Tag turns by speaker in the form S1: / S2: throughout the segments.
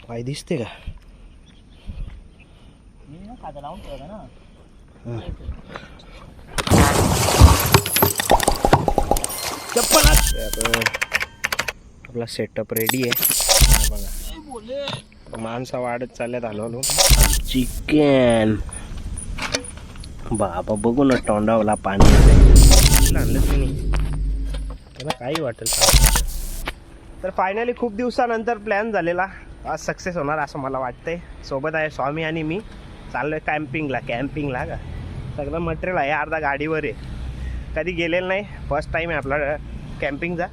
S1: पाय दिसते का? चप्पल आपला सेटअप रेडी आहे बघा. माणसा वाढत चालल्यात हळूहळू. चिकन बाबा बघू ना तोंडावला पाणी आणलं नाही त्याला काही वाटेल. तर फायनली खूप दिवसानंतर प्लॅन झालेला आज सक्सेस होणार असं मला वाटतंय. सोबत आहे स्वामी आणि मी चाललोय कॅम्पिंगला का सगळं मटेरियल आहे अर्धा गाडीवर आहे. कधी गेलेलं नाही, फर्स्ट टाईम आहे आपला कॅम्पिंगचा.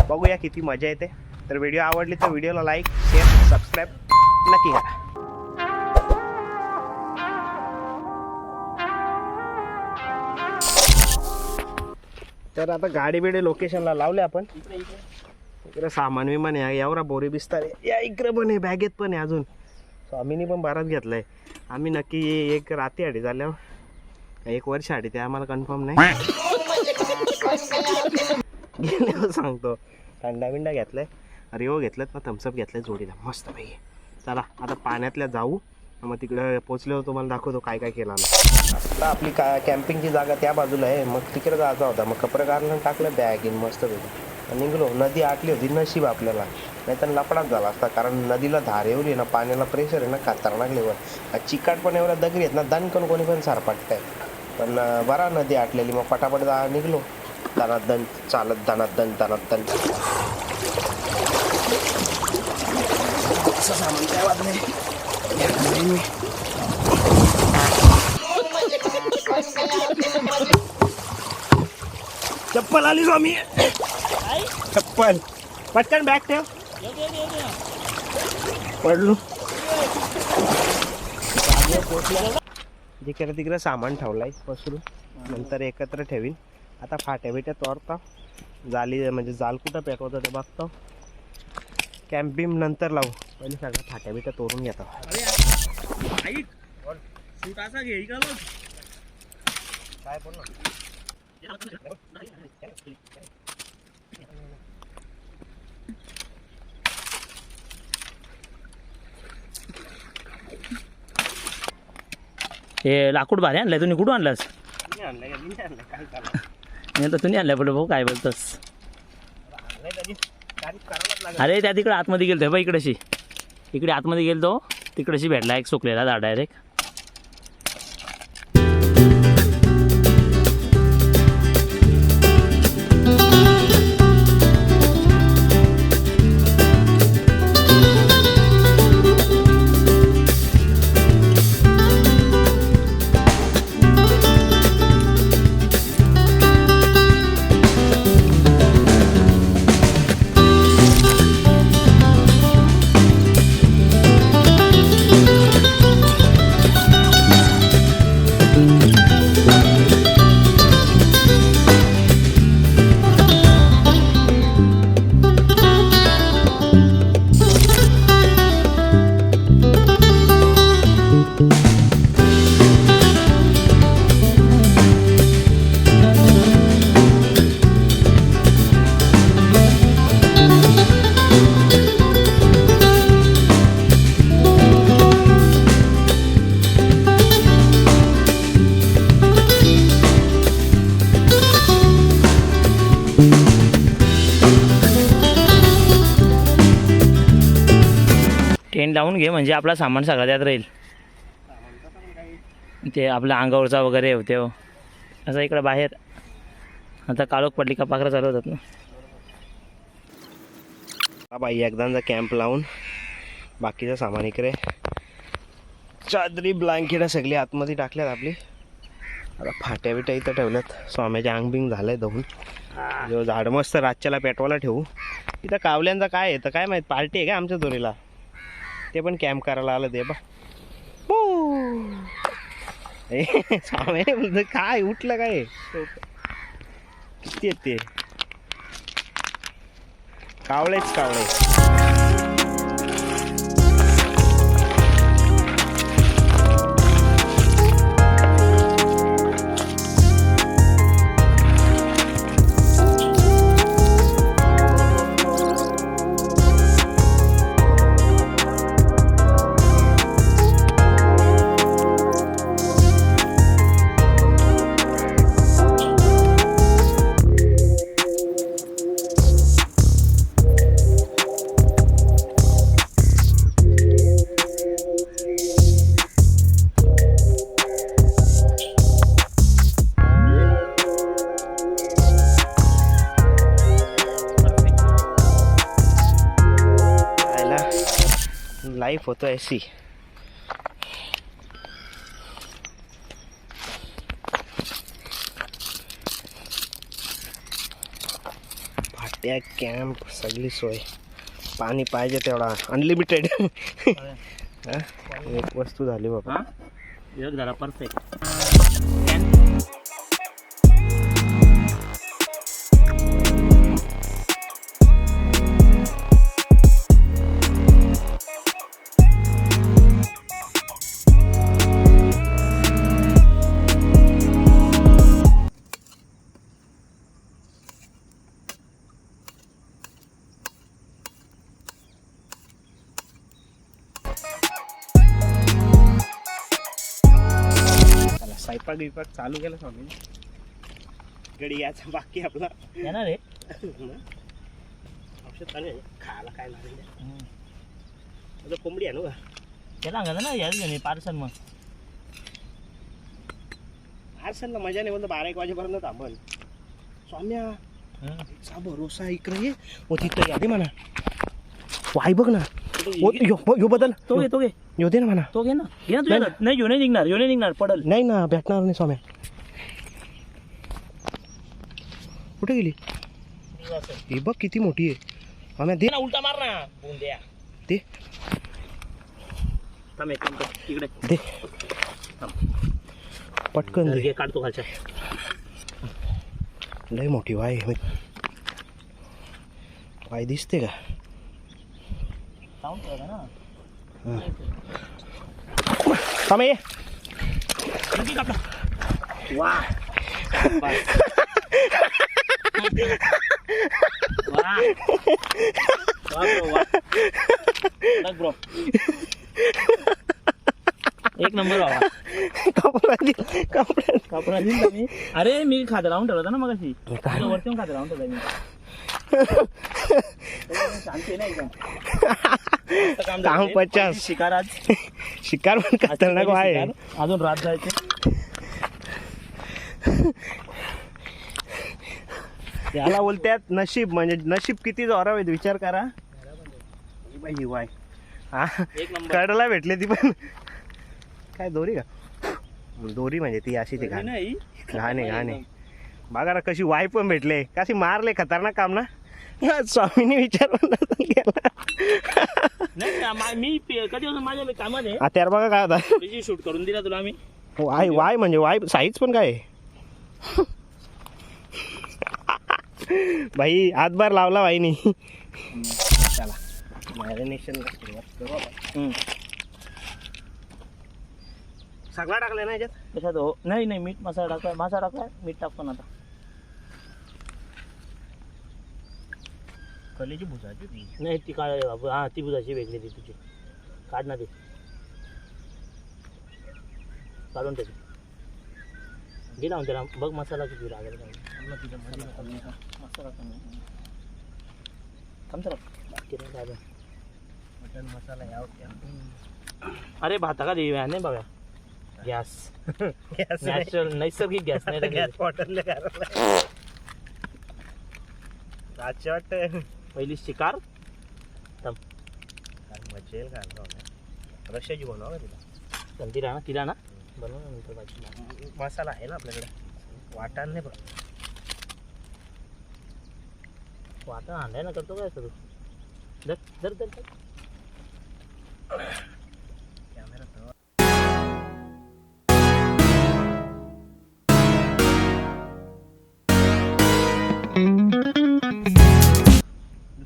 S1: बघूया किती मजा येते. तर व्हिडिओ आवडली तर व्हिडिओला लाईक शेअर सबस्क्राईब नक्की करा. तर आता गाडी बिडी लोकेशनला लावले आपण. इकडे सामान विमान आहे एवढा बोरी बिस्तार आहे. या इकडे पण आहे बॅगेत पण आहे अजून. स्वामीनी पण बराच घेतलाय. आम्ही नक्की एक रात्री आधी झाल्यावर एक वर्ष आधी ते आम्हाला कन्फर्म नाही गेल्यावर सांगतो. थंडा बिंडा घेतलाय, रिओ घेतलं ना, थम्सअप घेतलाय जोडीला मस्त पैकी. चला आता पाण्यातल्या जाऊ, मग तिकडं पोचल्यावर तुम्हाला दाखवतो काय काय केलं. आता आपली कॅम्पिंगची जागा त्या बाजूला आहे, मग तिकडे जायचा होता. मग कपडे काढलं टाकलं बॅग इन मस्त पैकी निघलो. नदी आटली होती नशीब आपल्याला, नाही तर लपडाच झाला असता. कारण नदीला धार एवढी ना, पाण्याला प्रेशर आहे ना खतरनाक लेवल. चिकाट पण एवढ्या दगडी आहेत ना, दणकन कोणी पण सारपाटत आहे. पण बरा नदी आटलेली. मग पटापट निघलो दनादन चालत दनादन. असं सामान काय वाटलंय चप्पल आली स्वामी. चप्पल पटकन बॅग ठेव. पडलो जिकडे तिकडे सामान ठेवलाय पसरून, नंतर एकत्र ठेवीन. आता फाट्या बिट्या तोडता जाली म्हणजे जाल कुठं पेटवतं ते बघतो. कॅम्पिंग नंतर लावू, पहिले सगळं फाट्या बिट्या तोडून घेतो. काय बोल
S2: हे लाकूड भारी आणलंय तुम्ही. कुठून आणलास? तुम्ही आणलंय बोल भाऊ, काय बोलतोस? अरे त्या तिकडे आतमध्ये गेलतो बा, इकडेशी इकडे आतमध्ये गेलतो, तिकडेशी भेटला एक सुकलेला झाड डायरेक्ट. टेंट लावून घे म्हणजे आपला सामान सगळं त्यात राहील. ते आपल्या अंगावरचा वगैरे होते हो असं. इकडं बाहेर आता काळोख पडली का पाखरं चालू होतात ना.
S1: बाई एकदाचा कॅम्प लावून बाकीचं सामान इकडे चादरी ब्लँकेट सगळी आतमध्ये टाकल्यात आपली. आता फाट्या बिट्या इथं ठेवल्यात. स्वाम्याचे अंगबिंग झालंय धुवून. जो झाड मस्त रातच्याला पेटवायला ठेवू. इथं कावल्यांचा काय येतं काय माहीत, पार्टी आहे का आमच्या दोरीला, ते पण कॅम्प करायला आलं ते बा. स्वामी बोलतो काय उठलं काय किती आहेत ते कावळे. लाईफ होतो ऐसी. फाट्या कॅम्प सगळी सोय, पाणी पाहिजे तेवढा अनलिमिटेड. एक वस्तू झाली बाबा.
S2: हा एक झाला परफेक्ट.
S1: स्वयंपाक बिपाक चालू केला स्वामी. गडी यायचा बाकी आपला
S2: येणार रे.
S1: औषध चालू आहे खायला काय लागेल. कोंबडी आहे ना
S2: त्याला अंगाला ना यायच मी पार्सल. मग
S1: पार्सलला मजा नाही बोलतो 12-1 वाजेपर्यंत थांबल. स्वाम्या चा भरोसा इकडे ये. ओ तिथं यादी म्हणा वाय बघ ना. यो बदल
S2: तो घे तो घे
S1: येऊ दे ना म्हणा.
S2: तो घे ना. घे ना तुझ्या. नाही घेऊन निघणार पडल.
S1: नाही ना भेटणार नाही स्वाम्या. कुठे गेली ही बघ किती मोठी आहे. स्वाम्या दे
S2: ना उलटा मार ना. बुंद्या
S1: दे
S2: थांब एक काम कर इकडे
S1: दे पटकन दे.
S2: घे काढतो खालच्या.
S1: लय मोठी वाय वाय दिसते का.
S2: साऊंड ठेवला ना.
S1: स्वामी ये.
S2: किती कापला. वा बस. वा वा ब्रो वा. एक नंबर बाबा.
S1: कपडा
S2: कापडा दिल मी. अरे मी खातं लावून ठेवलं होतं ना मगाशी. वरती पण खातं लावून ठेवलं मी. शांती नाही एकदम.
S1: काम 50.
S2: शिकार आज.
S1: शिकार पण खतरनाक आहे.
S2: अजून रात जायचे.
S1: याला बोलतात नशीब. म्हणजे नशीब किती जोराव आहे विचार करा. बाई वाय हा
S2: एक नंबर.
S1: कडला भेटले ती पण. काय दोरी का. दोरी म्हणजे ती अशी ती घाण
S2: नाही
S1: घाणे बघा ना कशी वाय पण भेटले. कशी मारले खतरनाक काम ना. स्वामीने विचार पण केला.
S2: नाही मी कधीपासून माझ्या कामात आहे.
S1: आता बघा काय होता.
S2: शूट करून दिला तुला आम्ही.
S1: वाय वाय म्हणजे वाय साईज पण काय आहे. भाई हातभार लावला वाईनी. चला मॅरिनेशन करू आपण. सगळा टाकलाय ना याच्यात.
S2: कशात हो. नाही मीठ मसाला टाकलाय मीठ टाकतो ना आता.
S1: कलेची भुजाची ती
S2: नाही ती काढ बाबू. हा ती भुजाची वेगळी ती तुझी. काढ ना ती काढून टाक. घे लावून त्याला बघ मसाला किती लागेल. मसाला कमी थांब तर
S1: मटन मसाला याव.
S2: अरे भाता का देवी नाही बघा. गॅस नॅचरल नैसर्गिक गॅस नाही
S1: गॅस बॉटल वाटत.
S2: पहिली शिकार.
S1: मजेल घालतो रश्याची बनवा का तिला.
S2: तिला ना बनव नंतर भाजी.
S1: मसाला आहे ना आपल्याकडे. वाटाण नाही बघ.
S2: वाटा आणलाय ना करतो काय करू. धर धर धर धर.
S1: कॅमेरा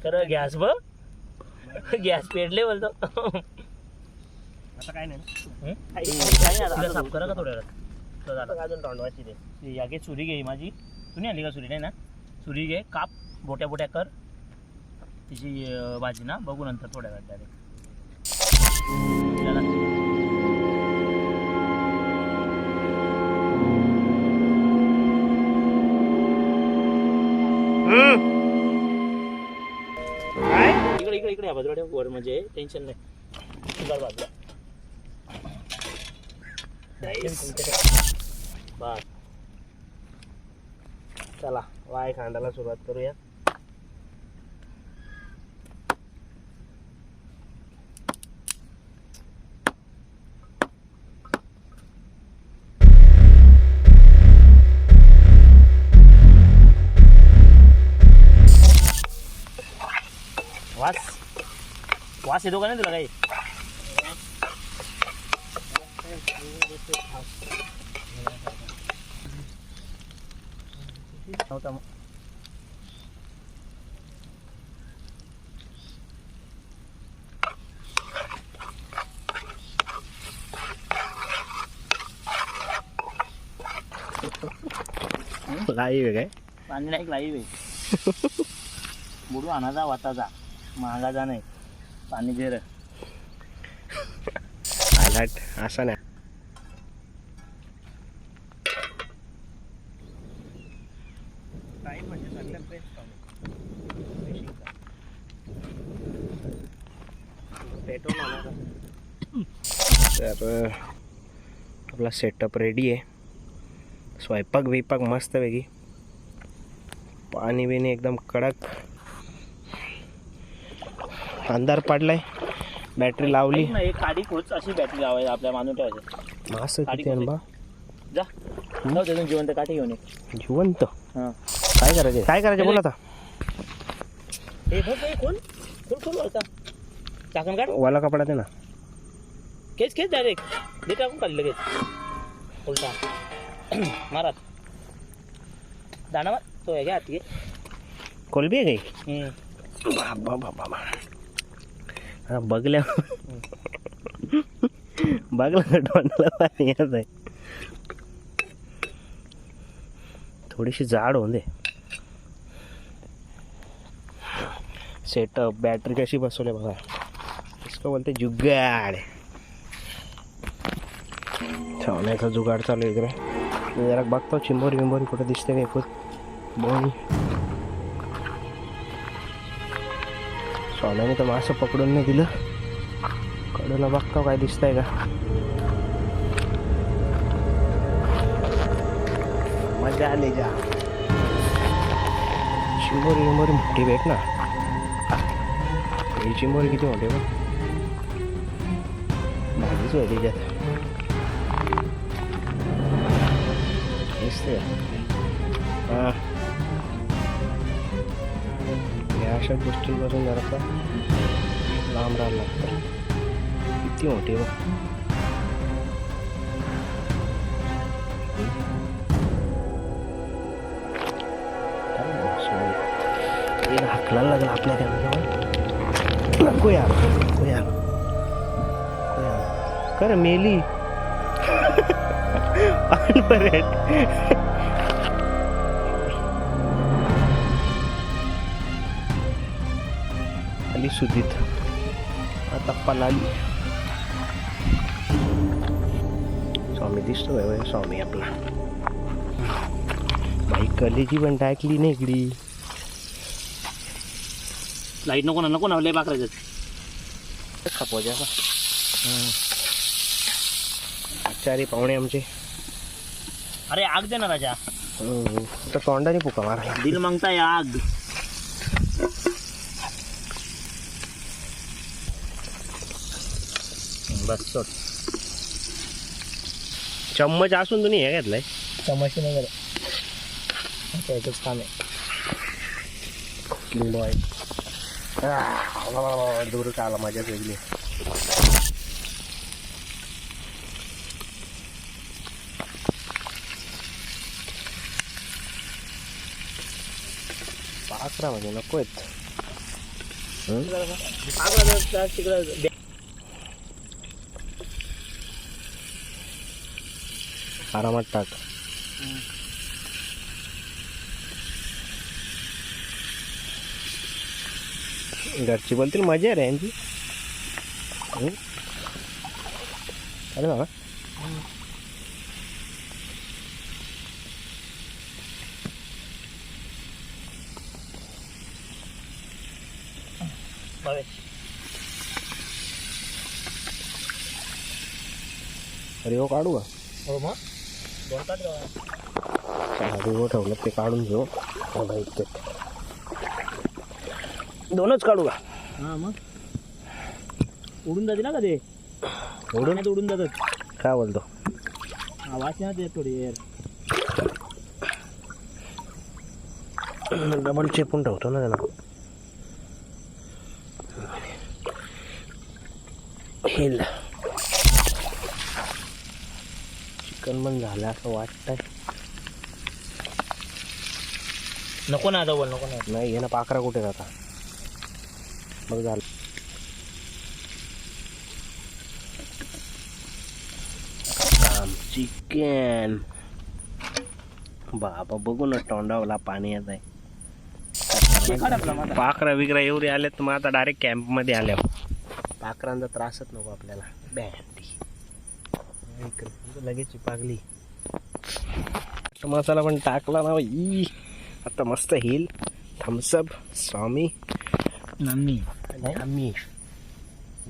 S2: खरं गॅस बघ. गॅस पेटले बोलतो.
S1: आता काय नाही
S2: तिला साफ करा का थोड्या वेळात.
S1: अजून तोंडवाची दे.
S2: या घे सुरी घे माझी. तू नाही आणली का सुरी. नाही ना सुरी घे. काप बोट्या बोट्या कर तिची भाजी ना. बघू नंतर थोड्या वेळात डायरेक्ट. इकडे इकडे इकडे बाजूला ठेव वर. म्हणजे टेन्शन नाही. शुगर बाजूला बस.
S1: चला वाय खांडाला सुरुवात करूया.
S2: वास येतो का नाही तुला काही? नव्हता मग.
S1: लाईव्ह काय
S2: पाणी नाही लाईव्ह आहे. बुडू आणाचा वाताचा महागाचा नाही पाणी घेर.
S1: हायलाइट असा नाही. तर आपला सेटअप रेडी आहे. स्वयंपाक बिपाक मस्त वेगळी. पाणी बिणी एकदम कडक. अंधार पडलाय. बॅटरी लावली.
S2: एक काडी खोच अशी बॅटरी लावायची आपल्या मानून ठेवायची.
S1: मस्त किती अनबा.
S2: जा जाऊ त्यातून जिवंत काठी घेऊन ये.
S1: जिवंत
S2: हां
S1: काय करायचं? काय करायचं बोला आता.
S2: हे बघ हे खोल खोल खोल वरता टाकून काढ.
S1: वाला कपडा दे ना.
S2: केस केस डायरेक्ट दे टाकून काढ लगेच. उलटा मारात दाणा मार. तो आहे घ्या हात घे.
S1: कोलबी आहे काही. बाबा बाबा हा बघल्या बघला तोंडाला पाणी येत आहे. थोडीशी जाड होऊन दे. सेटअप बॅटरी कशी बसवले बघा. इसको बोलते जुगाड. ठेवण्याचा जुगाड चालू आहे इकडे. मी जरा बघतो चिंबोरी बिंबोरी कुठे दिसते काय खूप. बोनी सोन्याने तर मासं पकडून नाही दिलं. कडेला बघतो काय दिसतंय का. मजा आली जा. चिंबोरी बिंबोरी मोठी भेट ना. ही चिंबोरी किती मोठी बघ. भाजीच होय त्याच्यात. दिसते हां. या अशा गोष्टींपासून जरा लांब राहायला लागतं. किती मोठी बघ. हाकलायला लागला आपल्या त्यामध्ये. नको यार नको यार नको यार. कर मेली आली सुधीत. आता पलाली. स्वामी दिसतोय स्वामी आपला. बाई कलेची पण टाकली नाही इकडी.
S2: लाईट नको ना नको ना लय बाकरायचं.
S1: खपोजा का आचारी पाहुणे आमचे.
S2: अरे आग दे ना राजा.
S1: तर तोंडाने पुका मारा.
S2: दिल मागताय आग. बस सोड.
S1: चम्मच असून तुम्ही हे घेतलाय.
S2: चमची नाही करत. त्याचंच काम आहे.
S1: लिंबू आहे. दूर का आला मजाच वेगळी. पाकरा म्हणजे नको आहेत.
S2: तिकडं
S1: आरामात टाक. घरची बोलतील मजा आहे रे यांची. अरे बाबा अरे हो काढू का.
S2: हो मग दोन ताट
S1: हो ठेवलं ते काढून घेऊ. दोनच काढू का.
S2: हां मग उडून जाते ना का ते. उडून जातात.
S1: काय बोलतो.
S2: वास ना ते थोडी यार.
S1: डबल चेपून ठेवतो ना त्याला. हेल चिकन पण झालं असं वाटतंय.
S2: नको ना जवळ नको ना.
S1: नाही हे ना पाखरा कुठे जाता बघ झालं. चिकन बाबा बघू ना तोंडावला पाणी येत आहे. पाखरा विकरा एवढे आले तर मग आता डायरेक्ट कॅम्प मध्ये आल्या. पाखरांचा त्रासच नको आपल्याला. बँडी लगेच पागली. मसाला पण टाकला ना बाई. आता मस्त हिल थम्सअप स्वामी
S2: नम्मी
S1: आणि आम्ही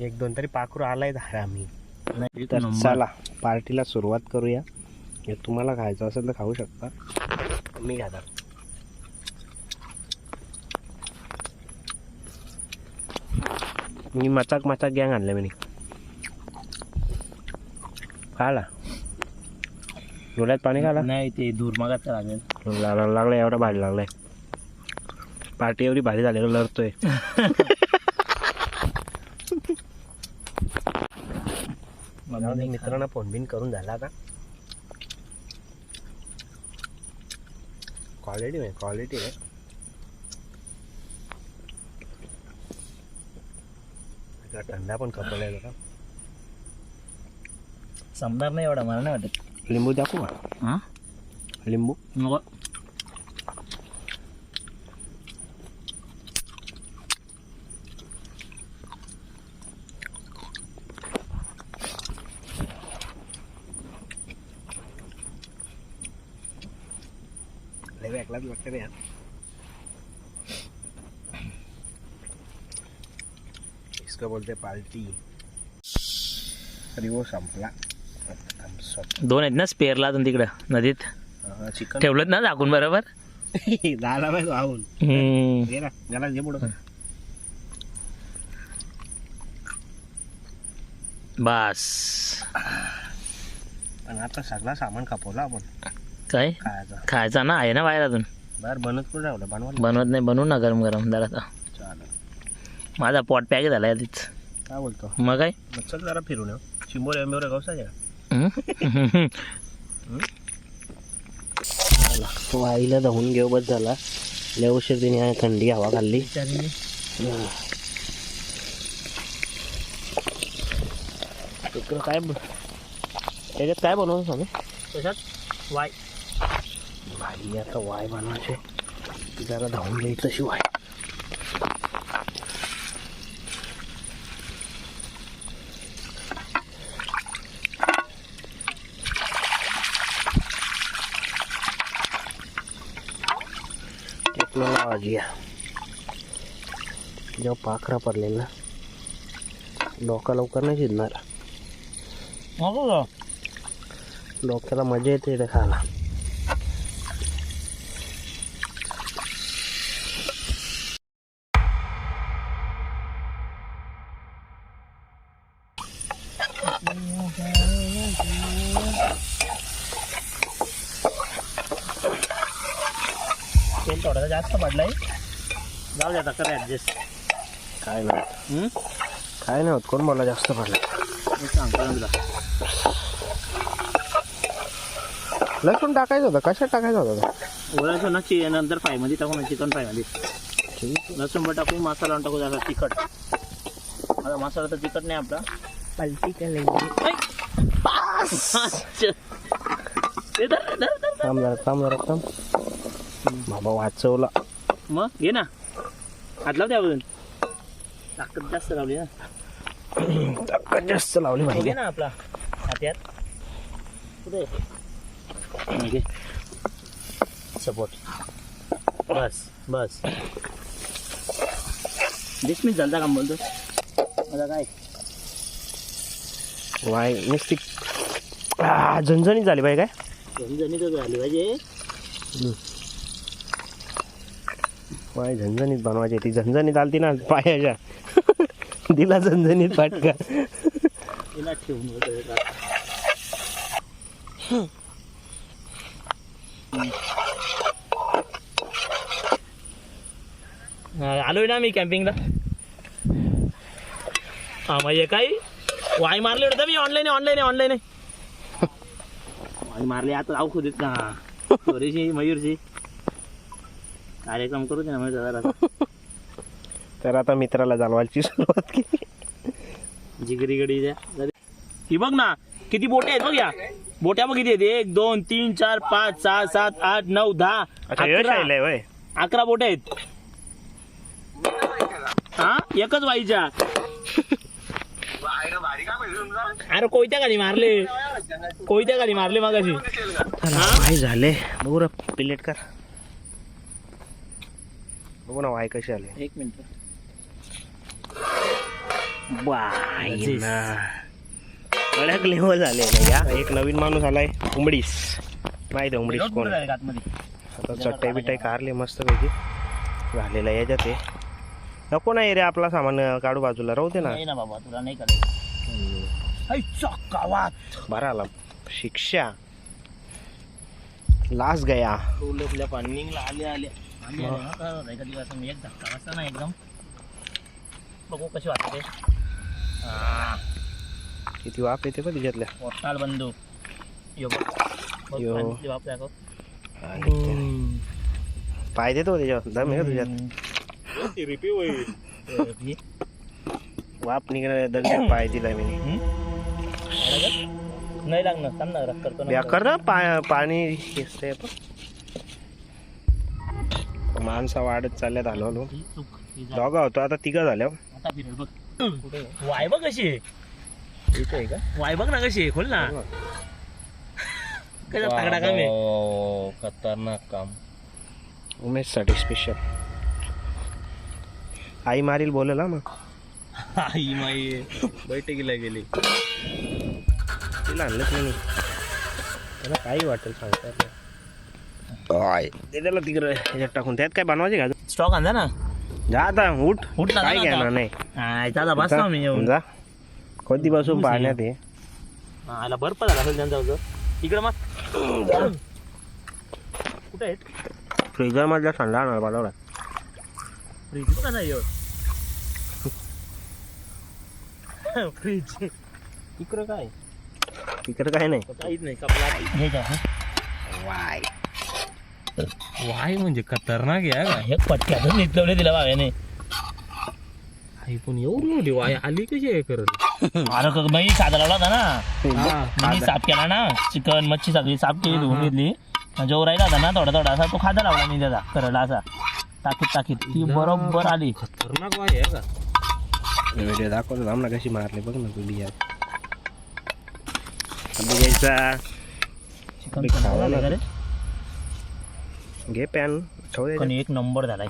S1: 1-2 तरी पाखरू आलाय धारा आम्ही.
S2: नाही
S1: तर चला पार्टीला सुरुवात करूया. हे तुम्हाला खायचं असेल तर खाऊ शकता. मी खाता मी मचाक गँग आणलं मी. खाला डोळ्यात पाणी खाला
S2: नाही ते धुरमागाचं लागेल.
S1: लागलं एवढा भारी लागलाय. पार्टी एवढी भारी झालेलं लढतोय. मित्रांना फोन बिन करून झाला का. क्वालिटी आहे. थंडा पण कपडा का
S2: समजार नाही एवढा मला नाही वाटत.
S1: लिंबू दाखवू का.
S2: हां
S1: लिंबू
S2: नको.
S1: वेगळाच वाटतं रे. इसका बोलते पार्टी. अरे वो संपला.
S2: 2 आहेत ना स्पेअरला अजून तिकडं नदीत
S1: चिकन
S2: ठेवलं ना झाकून बरोबर.
S1: झाला पाहिजे वाहून. गेला गेला जे पुढं.
S2: बस
S1: पण आता सगळा सामान खपवला आपण.
S2: काय खायचा ना आहे ना बाहेर अजून.
S1: बाहेर बनत कुठं राहिलं
S2: बनवत नाही. बनवू ना गरम जरा.
S1: चालेल.
S2: माझा पॉट पॅक झाला आधीच.
S1: काय बोलतो
S2: मग काय
S1: चल जरा फिरून येऊ. चिंबोरे आंबेवरे गावसाच्या वाईला धावून घेऊ बस झाला. लय उशीर तिने थंडी हवा खाल्ली. इकडं काय त्याच्यात काय बनवतो सांग.
S2: त्याच्यात वाय
S1: भाई आता वाय बनवायचे. जरा धावून घ्यायचं शिवाय. टेक्नॉलॉजी जेव्हा पाखरा पडलेला डोका लवकर नाही शिजणार. डोक्याला मजा येते ते खायला.
S2: तेल थोडासा जास्त पडलाय. जाऊ द्या कर ॲडजस्ट.
S1: काय नाही होत. कोण मला जास्त पडलं.
S2: सांगतो ना तुला.
S1: लसूण टाकायचं होतं. कशात टाकायचं होतं.
S2: ओळायचं ना नंतर फ्रायमध्ये टाकू ना. चिकन फ्रायमध्ये लसूण पण टाकू. मसाला टाकू जरा तिखट. आता मसाला तर तिखट नाही आपला.
S1: पलटी केली. थांब बाबा वाचवला.
S2: मग घे ना हात लाव त्यापासून. ताकद जास्त लावली ना.
S1: ताकद जास्त लावली
S2: घे
S1: माहिती
S2: ना आपला हात्यात कुठे घे. सपोर्ट बस 20 मिनिट झालता काम बोलतो. माझा काय
S1: वाय नुसती झणझणीत झाली पाहिजे. काय
S2: झणझणीतच झाली पाहिजे.
S1: वाय झणझणीत बनवायची. ती झणझणीत आलती ना पायाच्या. दिला झणझणीत फाटका.
S2: तिला ठेवून आलोय ना मी कॅम्पिंगला. हा मग काय वाई मारले होते मी ऑनलाईन आहे वाई मारले आता जाऊ खुदेत का चोरीशी मयूरशी कार्यक्रम करू दे ना जरा.
S1: तर आता मित्राला जालवायची सुरुवात केली.
S2: जिगरी गडी द्या ही बघ ना किती बोटे आहेत बघ या बोट्या बघ किती आहेत 1 2 3 4 5 6 7 8 9 10 11 बोट्या आहेत. हा एकच वाईच्या अरे कोयत्या खाली मारले मागाशी.
S1: वाय झाले बघू ना प्लेट कर बघू ना वाय कशी आले.
S2: 1 मिनिट
S1: बाय ना कडक लेवल झाले ना या. एक नवीन माणूस आलाय उमडीस माहिती आहे उमडीस कोण आहे? आता चटई बिटाई कारले मस्त पैकी झालेला याच्यात ते नको नाही रे आपला सामान काढू बाजूला राहू दे ना.
S2: नाही ना बाबा तुला नाही करायचं. गावात
S1: बरा आला शिक्षा लास गया.
S2: टोलतल्या पाणीला आले एका दिवस मी एक धक्का बसला ना एकदम. बघू कशी वाटते
S1: किती वाप येते पण तिच्यातल्या
S2: मोठाल बंदूक यो बघ
S1: यो.
S2: पाण्यातली वाफ दाखव.
S1: पाय देतो त्याच्यावर दम आहे का तुझ्यात वाप निघणार दगड पाय दिलाय मी
S2: नाही लागणार थांब ना रख करतो ना.
S1: कर ना पाणी येते माणसा वाढत चालल्यात हलवलो. दोघा होतो आता तिघा झाल्या.
S2: आता फिरेल बघ कुठे वाय बघ कशी आहे का वाय बघ ना कशी आहे खोल ना कशा तगडा काम आहे. खतरनाक काम
S1: उमेश साठी स्पेशल. आई मारील बोलला मग
S2: आई माई बैठकीला गेली
S1: तिला आणलंच नाही त्याला काही वाटेल सांगता ते त्याला तिकडे ह्याच्यात टाकून त्यात काय बनवायचे का
S2: स्टॉक आणला ना.
S1: जा आता उठ
S2: ना
S1: काय घेणार नाही
S2: दादा बस ना मी येऊन
S1: जा कधीपासून पाण्यात आहे.
S2: आला बर्फ झाला असेल त्यांचा होतं इकडं मग कुठे आहेत
S1: फ्रीजर मधला थंड आणणार बनवला
S2: फ्रीज का नाही फ्रीज इकडं काय
S1: तिकडे काय नाही
S2: काहीच नाही कपला
S1: वाय
S2: वाय म्हणजे खतरनाक आहे का हे पटक्यातच निघलवले तिला बाव्याने. आई पण एवढी मोठी वाय आली कशी आहे करत. अरे बाई साधा लावला होता ना मी साफ केला ना चिकन मच्छी सगळी साफ केली धुवून घेतली जो राहिला होता ना थोडा असा तो खादा लावला मी त्याचा करला असा टाकीत ती बरोबर आली. खतरनाक वाय आहे का
S1: व्हिडिओ दाखवतो थांब ना कशी मारली बघ ना तुझी यार घ्यायचा
S2: चिकन
S1: खावा ना घे पॅन ठेव
S2: एक नंबर झालाय.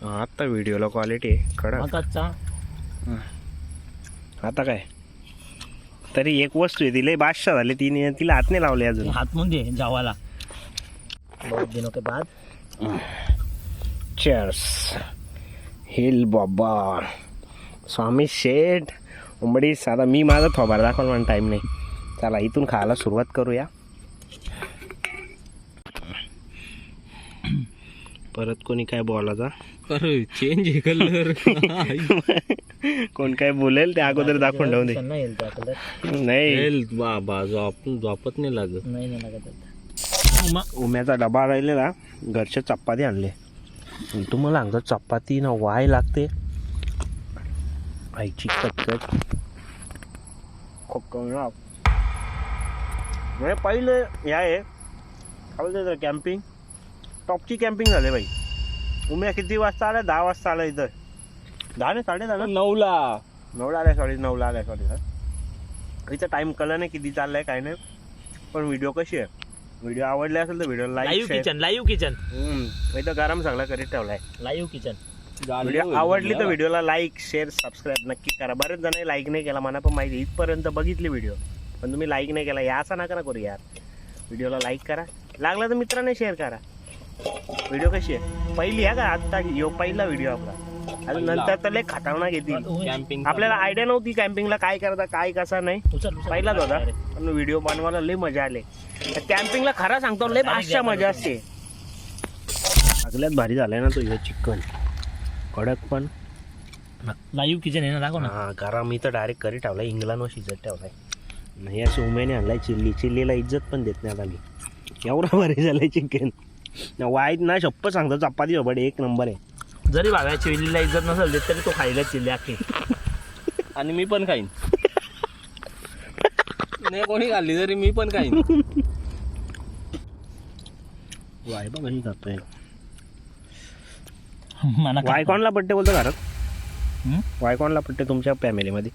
S1: आता व्हिडिओला क्वालिटी कडक. आता काय तरी एक वस्तू आहे तिला बादशाह झाले तिने तिला हात नाही लावले अजून.
S2: हात म्हणजे जावाला बहुत दिनों के बाद.
S1: चेअर्स हिल बाबा स्वामी शेठ उंबडीस. आता मी माझा थोबार दाखवला मला टाईम नाही. चला इथून खायला सुरुवात करूया. परत कोणी काय बोलायचा
S2: चेंज आहे कलर
S1: कोण काय बोलेल ते अगोदर दाखवून ठेवून दे. नाही
S2: बाबा झोपत नाही लागत.
S1: उम्याचा डबा राहिलेला घरच्या चपाती आणले. तुम्हाला सांगतो चपाती ना वाय लागते आईची कटकट खूप पहिले या आहे काय कॅम्पिंग टॉपची कॅम्पिंग झाले बाई. उम्या किती वाजता आल्या 10 वाजता आला इथं 10 नाही 9:30 9ला आलाय 9:30 आलाय इथं टाइम कळलं नाही किती चाललाय काय नाही. पण व्हिडिओ कशी आहे व्हिडिओ आवडले असेल तर व्हिडिओ
S2: लाईव्ह किचन
S1: इथं गरम सगळं करीत ठेवलाय.
S2: लाईव्ह किचन
S1: व्हिडिओ आवडली तर व्हिडिओला लाईक शेअर सबस्क्राईब नक्की करा. बरेच जण लाईक नाही केला मला पण माहिती इथपर्यंत बघितली व्हिडिओ पण तुम्ही लाईक नाही केला या असं नका ना करू यार. व्हिडिओला लाईक करा लागला तर मित्रांनी शेअर करा. व्हिडिओ कशी आहे पहिली आहे का आत्ता यो पहिला व्हिडिओ आपला. अजून नंतर तर लय खतरनाक येतील. आपल्याला आयडिया नव्हती कॅम्पिंगला काय करता काय कसा नाही पहिलाच होता पण व्हिडिओ बनवायला लय मजा आले. कॅम्पिंगला खरा सांगतो लय भाषा मजा असते. सगळ्यात भारी झालाय ना तो हे चिकन कडक पण
S2: लाईव्ह किचन आहे ना, दाखव ना.
S1: हा कारण मी तर डायरेक्ट करी ठेवला, इंग्लंडवर शिजत ठेवलाय. नाही अशी उमेने आणलाय चिल्लीला इज्जत पण देत नाही आता मी. एवढा बरे झालंय चिकन वाईट ना, शप्प सांगतो चपाती सोबत एक नंबर आहे.
S2: जरी भाव्या चिल्लीला इज्जत नसेल देत तरी तो खायला चिल्ली अख्खी. आणि मी पण खाईन. नाही कोणी खाल्ली तरी मी पण खाईन.
S1: वाय बघ कशी खातोय.
S2: मला
S1: वाय कोणला पट्टे बोलतो घरात? वाय कोणला पट्टे तुमच्या फॅमिलीमध्ये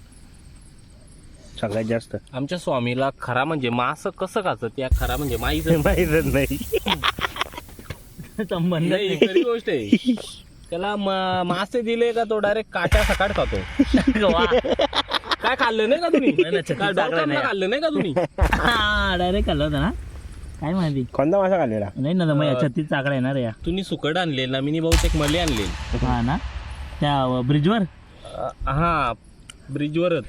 S1: सगळ्यात जास्त?
S2: आमच्या स्वामीला खरा म्हणजे मास कसं खातं त्या खरा म्हणजे माहीत
S1: माहीतच नाही.
S2: संबंध नाही, खरी गोष्ट आहे. त्याला मासे दिले का तो डायरेक्ट काट्या सकाळ खातो. काय खाल्लं नाही का तुम्ही? खाल्लं नाही का तुम्ही? डायरेक्ट खाल्लं होतं ना, काय माहिती
S1: कोणता मासा खाल्लेला?
S2: नाही ना, मग 36 चाकडा येणार या. तुम्ही सुकट आणले ना, मी बहुतेक मले आणले. हा ना, त्या ब्रिजवर. हा ब्रिजवरच.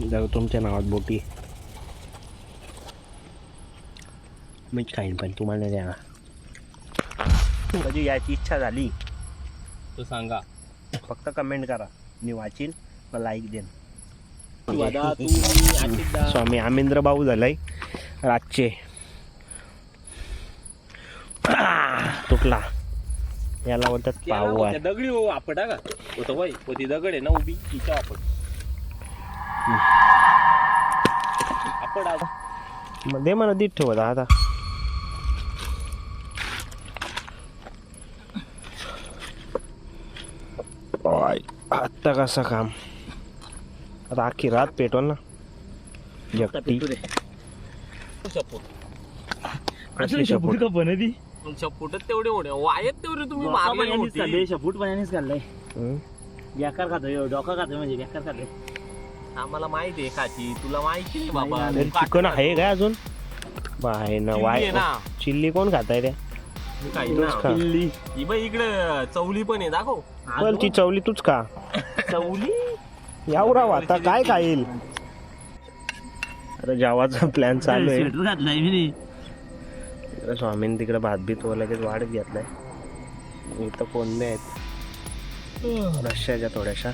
S1: जाऊ तुमच्या नावात बोटी मीच खाईन, पण तुम्हाला नाही द्या. कधी याची इच्छा झाली
S2: तो सांगा,
S1: फक्त कमेंट करा, मी वाचीन, मला लाईक देईन. स्वामी आमेंद्र भाऊ झालाय रातचे. तुटला याला बोलतात पाव.
S2: दगडी हो आपटा का होतं वय होती, दगड आहे ना उभी तिच्या आपट.
S1: दे मला दीट ठेवत आता. आत्ता कसं काम, आता अख्खी रात पेटवल ना जगती.
S2: शपूट तेवढे होणे वायत तेवढे तुम्ही मारले. शपूट पाण्यानेच खाल्लंय. बेकार खातोय, डोका खातोय म्हणजे बेकार खातोय. आम्हाला माहिती आहे खाची, तुला माहिती नाही बाबा.
S1: चिकन आहे काय अजून? आहे ना वाय ना. चिल्ली कोण खाताय त्या?
S2: इकडे चवली पण आहे, दाखव.
S1: पण ती चवली तूच का?
S2: चवली
S1: एवढा वाता काय खाईल? आता जेवायचा प्लॅन चालू आहे.
S2: घातलाय मी
S1: स्वामीन तिकडे भात बीत लगेच वाढत घेतलाय. इथं कोणते आहेत रश्याच्या थोड्याशा.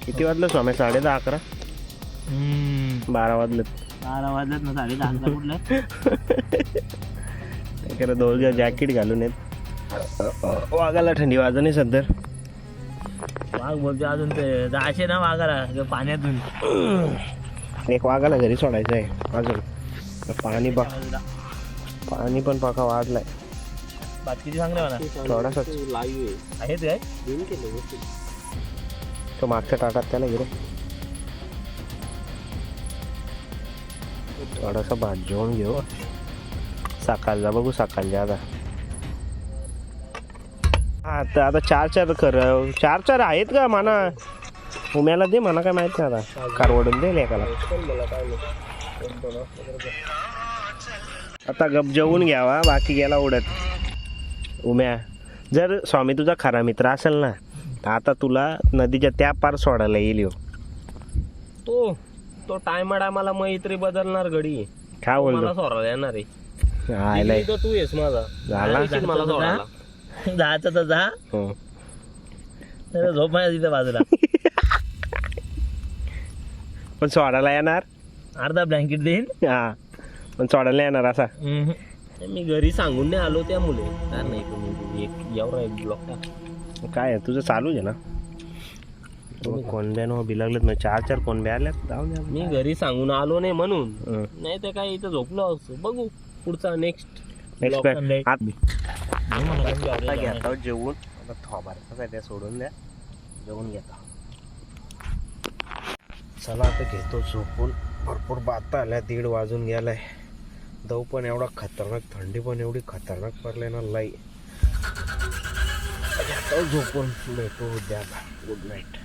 S1: किती वाजलं स्वामी? 10:30 11? 12 वाजलेत. 12 वाजलेत ना, 10:30 कुठलं. दोघं जॅकेट घालून येत. वाघाला थंडी वाजत नाही सध्या. वाघ बोलतो अजून ते जायचे ना वाघाला पाण्यातून. एक वाघाला घरी सोडायचं आहे अजून. पाणी पण पाका वाढलाय. बात किती सांगले मला? थोडासा लाईव्ह आहे ते काय तो मागच्या टाकात त्याला गिरे. थोडासा भात जेवण घेऊ. सकाळ जा बघू, सकाळ जा आता 4 कर. 4 आहेत का म्हणा? उम्याला दे म्हणा, काय माहित नाही आता. कारवडून दे एकाला. आता गप जेवून घ्यावा, बाकी गेला उडत. उम्या जर स्वामी तुझा खरा मित्र असेल ना, आता तुला नदीच्या त्या पार सोडायला येईल. तो टायमाला मैत्री बदलणार घडी. काय बोलतो? सोडायला येणार आहे. तू येस माझा झाला मला सोडायला. जायचं तर जा. झोप माझ्या तिथे बाजूला. पण सोडायला येणार, अर्धा ब्लँकेट देईन. हा पण सोडायला येणार असा. मी घरी सांगून नाही आलो त्यामुळे. नाही तुम्ही एवढा एक ब्लॉक काय तुझं चालूच आहे ना. कोणब्यानं बिलागलेत मग 4 कोणब्या आल्यात. मी घरी सांगून आलो नाही म्हणून, नाही तर काय इथं झोपलो असतो. बघू पुढचा नेक्स्ट घेता जेवून. थोबार त्या सोडून द्या, जेवून घेता. चला आता घेतो झोपून. भरपूर बाता आल्या, 1:30 वाजून गेलाय. दव पण एवढा खतरनाक, थंडी पण एवढी खतरनाक पडले ना लाई. घेतो झोपून. भेटू उद्या. Good night.